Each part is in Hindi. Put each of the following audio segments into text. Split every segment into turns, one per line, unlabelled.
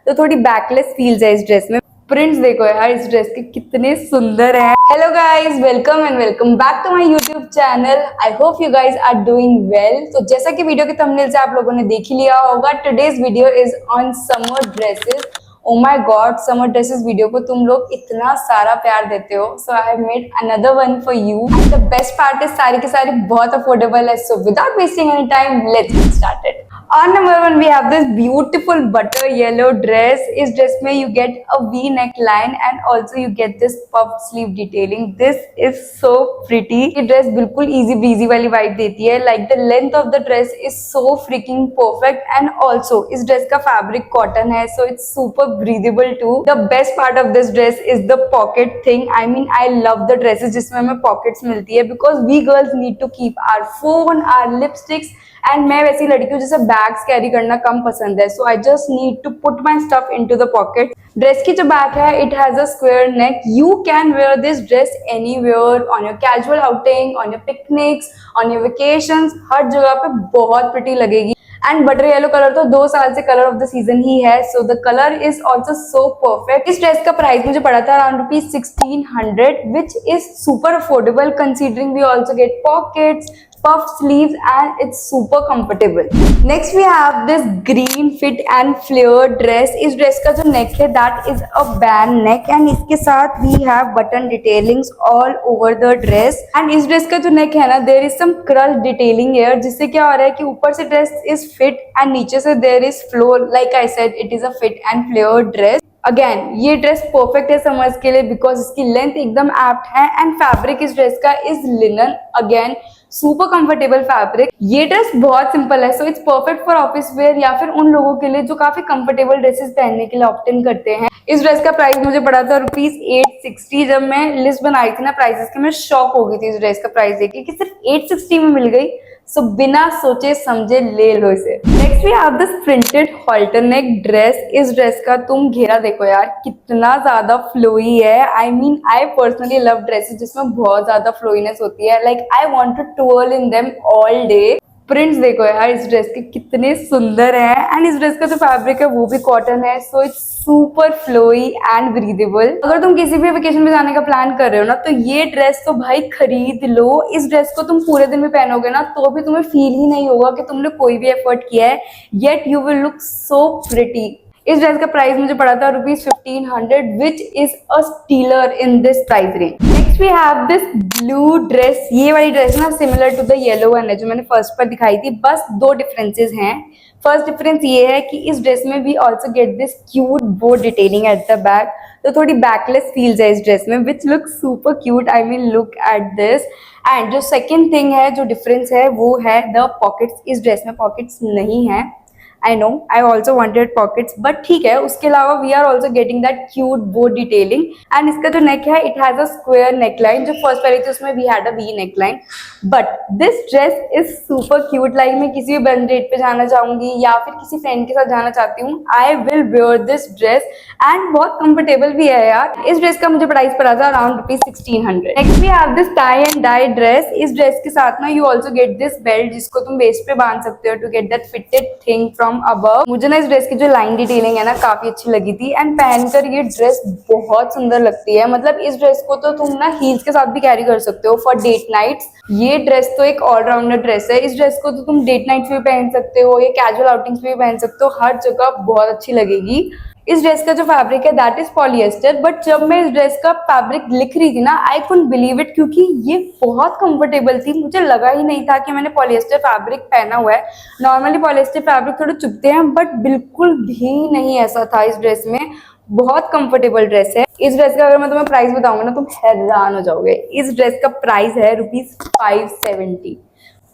तो थोड़ी बैकलेस फील्स है इस ड्रेस में। प्रिंट्स देखो यार इस ड्रेस के कितने सुंदर हैं। Hello guys, welcome and welcome back to my YouTube channel. I hope you guys are doing well. तो जैसा कि वीडियो के थंबनेल से आप लोगों ने देख ही लिया होगा, today's video is on summer dresses. Oh my God, summer dresses video को तुम लोग इतना सारा प्यार देते हो, so I have made another one for you. The best part is सारी के सारी बहुत अफोर्डेबल है। So without wasting any time, let's get started. On number one, we have this beautiful butter yellow dress. इस dress में you get a V neckline and also you get this puffed sleeve detailing. This is so pretty. ये dress बिल्कुल easy breezy वाली vibe देती है. Like the length of the dress is so freaking perfect and also इस dress का fabric cotton है, so it's super breathable too. The best part of this dress is the pocket thing. I mean, I love the dresses जिसमें हमें pockets मिलती है because we girls need to keep our phone, our lipsticks. And मैं वैसी लड़की हूँ जिसे बैग्स कैरी करना कम पसंद है, so I just need to put my stuff into the pocket. Dress की जो बैक है, it has a square neck. You can wear this dress anywhere, on your casual outing, on your picnics, on your vacations, हर जगह पे बहुत प्रिटी लगेगी। एंड बटर येलो कलर तो 2 साल से कलर ऑफ द सीजन ही है, so the colour is also so perfect. इस ड्रेस का प्राइस मुझे पड़ा था around ₹1600, which is super affordable considering we also get pockets, puff sleeves and it's super comfortable. Next we have this green fit and flare dress. इस ड्रेस का जो नेक है that is a band neck and इसके साथ we have button detailings all over the dress. And इस ड्रेस का जो नेक है ना, there is some curl detailing here, जिससे क्या हो रहा है कि ऊपर से ड्रेस is fit and नीचे से there is flow. Like I said, it is a fit and flare dress. Again ये ड्रेस परफेक्ट है समर्स के लिए बिकॉज इसकी लेंथ एकदम एप्ट है एंड फैब्रिक इस ड्रेस का is linen. Again super comfortable fabric. ये ड्रेस बहुत सिंपल है, so it's perfect for office where या फिर उन लोगों के लिए जो काफी कंफर्टेबल ड्रेसेस पहनने के लिए ऑप्ट इन करते हैं। इस ड्रेस का प्राइस मुझे पड़ा था ₹860। जब मैं लिस्ट बनाई थी ना प्राइसेस की, मैं शॉक हो गई थी इस ड्रेस का प्राइस देख के कि सिर्फ 860 में मिल गई। सो बिना सोचे समझे ले लो इसे। Next we have this printed halter neck dress. इस ड्रेस का तुम घेरा देखो यार कितना ज्यादा फ्लोई है। I mean I personally love dresses जिसमें बहुत ज्यादा फ्लोईनेस होती है। Like I want to twirl in them all day. Prints देखो यार इस ड्रेस के कितने सुंदर हैं एंड इस ड्रेस का जो फैब्रिक है वो भी कॉटन है, so it's super flowy and breathable. अगर तुम किसी भी वेकेशन पे जाने का प्लान कर रहे हो ना, तो ये ड्रेस तो भाई खरीद लो। इस ड्रेस को तुम पूरे दिन में पहनोगे ना तो भी तुम्हें फील ही नहीं होगा कि तुमने कोई भी एफर्ट किया है, yet you will look so pretty. इस ड्रेस का प्राइस मुझे पड़ा था ₹1500, which is a stealer in this price range. Next we have this blue dress. ये वाली ड्रेस ना similar to the yellow one है जो मैंने फर्स्ट पर दिखाई थी, बस 2 डिफरेंसेस हैं। फर्स्ट डिफरेंस ये है कि इस ड्रेस में we also get this cute bow detailing at the back, तो थोड़ी बैकलेस फील्स है इस ड्रेस में, which look super cute. I mean look at this. And जो सेकेंड थिंग है, जो डिफरेंस है, वो है द पॉकेट्स। इस ड्रेस में पॉकेट्स नहीं है। I know I also wanted pockets, but ठीक है, उसके अलावा we are also getting that cute bow detailing. And इसका जो नेक है, it has a square neckline. जो फर्स्ट पहले थी उसमें we had a V neckline, but this dress is super cute. Like मैं किसी भी बंद डेट पे जाना चाहूंगी या फिर किसी फ्रेंड के साथ जाना चाहती हूँ, I will where this dress and बहुत कंफर्टेबल भी है यार। इस ड्रेस का मुझे प्राइस पड़ा था around ₹1600। Next we have this tie and dye dress. इस ड्रेस के साथ ना you also get this belt जिसको तुम वेस्ट पे बांध सकते हो to get that fitted thing from above. मुझे ना इस ड्रेस की जो लाइन डिटेलिंग है ना काफी अच्छी लगी थी एंड पहनकर ये ड्रेस बहुत सुंदर लगती है। मतलब इस ड्रेस को तो तुम ना हील्स के साथ भी कैरी कर सकते हो फॉर डेट नाइट्स। ये ड्रेस तो एक ऑलराउंडर ड्रेस है। इस ड्रेस को तो तुम डेट नाइट्स भी पहन सकते हो या कैजुअल आउटिंग्स भी पहन सकते हो, हर जगह बहुत अच्छी लगेगी। इस ड्रेस का जो फैब्रिक है दैट इज पॉलिएस्टर, बट जब मैं इस ड्रेस का फैब्रिक लिख रही थी ना, आई कुडंट बिलीव इट क्योंकि ये बहुत कंफर्टेबल थी। मुझे लगा ही नहीं था कि मैंने पॉलिएस्टर फैब्रिक पहना हुआ है। नॉर्मली पॉलिएस्टर फैब्रिक थोड़े चुभते हैं, बट बिल्कुल भी नहीं ऐसा था इस ड्रेस में। बहुत कंफर्टेबल ड्रेस है। इस ड्रेस का अगर मैं तुम्हें प्राइस बताऊंगा ना तुम हैरान हो जाओगे। इस ड्रेस का प्राइस है ₹570।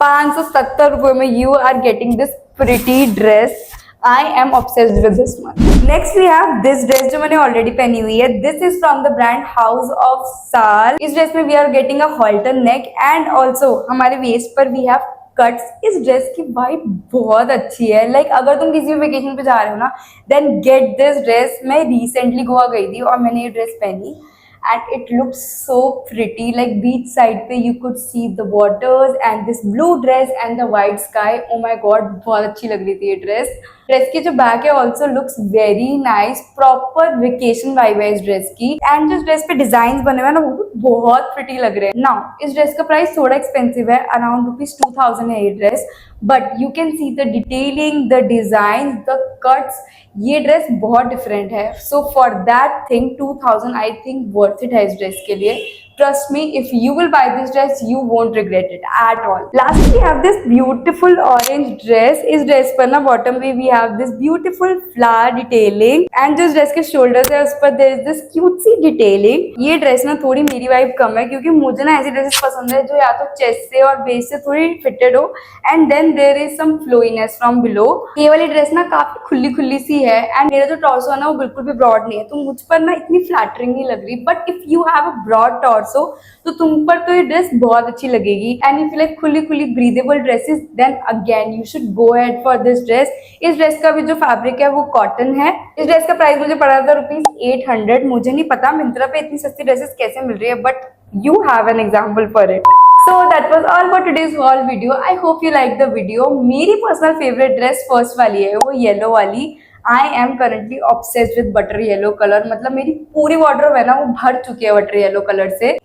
570 रुपए में you are getting this pretty dress. I am obsessed with this one. Next we have this dress जो मैंने ऑलरेडी पहनी हुई है। This is from the brand House of Sal. इस ड्रेस में we are getting a halter neck and also हमारे वेस्ट पर we have cuts। इस ड्रेस की वाइब बहुत अच्छी है। Like अगर तुम किसी भी वेकेशन पे जा रहे हो ना, then get this dress। मैं रिसेंटली गोवा गई थी और मैंने ये ड्रेस पहनी and it looks so pretty। like beach side पे you could see the waters and this blue dress and the white sky। oh my god बहुत अच्छी लग रही थी ये ड्रेस। ड्रेस की जो बैक है also looks very nice, proper vacation vibe है इस ड्रेस की। एंड जो ड्रेस पे डिजाइन बने हुए हैं ना वो भी बहुत प्रिटी लग रहे हैं। नाउ इस ड्रेस का प्राइस थोड़ा एक्सपेंसिव है, अराउंड ₹2000 है ये dress, but you can see the detailing, the design, the cuts, ये ड्रेस बहुत डिफरेंट है। So for that thing 2000 I think worth it है इस ड्रेस के लिए। Trust me, if you will buy this dress, you won't regret it at all. Lastly, we have this beautiful orange dress. इस ड्रेस पर ना बॉटम में we have this beautiful flower detailing, and जो ड्रेस के shoulders है उस पर there is this cutesy detailing. ये ड्रेस ना थोड़ी मेरी वाइब कम है, क्योंकि मुझे ना ऐसी ड्रेसेस पसंद है जो या तो चेस्ट से और वेस्ट से थोड़ी फिटेड हो, and then there is some flowiness from below. ये वाली ड्रेस ना काफी खुली खुली सी है, एंड मेरा जो टॉर्सो है ना वो बिल्कुल भी ब्रॉड नहीं है, तो मुझ पर ना इतनी फ्लैटरिंग नहीं लग रही। But if you have a broad torso तो तुम पर तो ये ड्रेस बहुत अच्छी लगेगी। एंड इफ यू लाइक खुली खुली breathable dresses, then again you should go ahead for this dress. इस ड्रेस का भी जो फैब्रिक है वो कॉटन है। इस ड्रेस का प्राइस मुझे पड़ा था ₹800। मुझे नहीं पता मिंत्रा पे इतनी सस्ती ड्रेसेस कैसे मिल रही है, but you have an example for it. So that was all for today's haul video. I hope you liked the video. मेरी personal favorite dress first वाली है, वो येलो वाली। I am currently obsessed with butter yellow color. मतलब मेरी पूरी wardrobe है ना वो भर चुकी है butter yellow color से।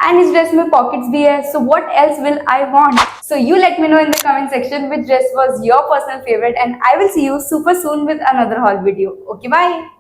And इस ड्रेस में पॉकेट्स भी है, so what else will I want? So you let me know in the comment section which dress was your personal favorite, and I will see you super soon with another haul video. Okay, bye.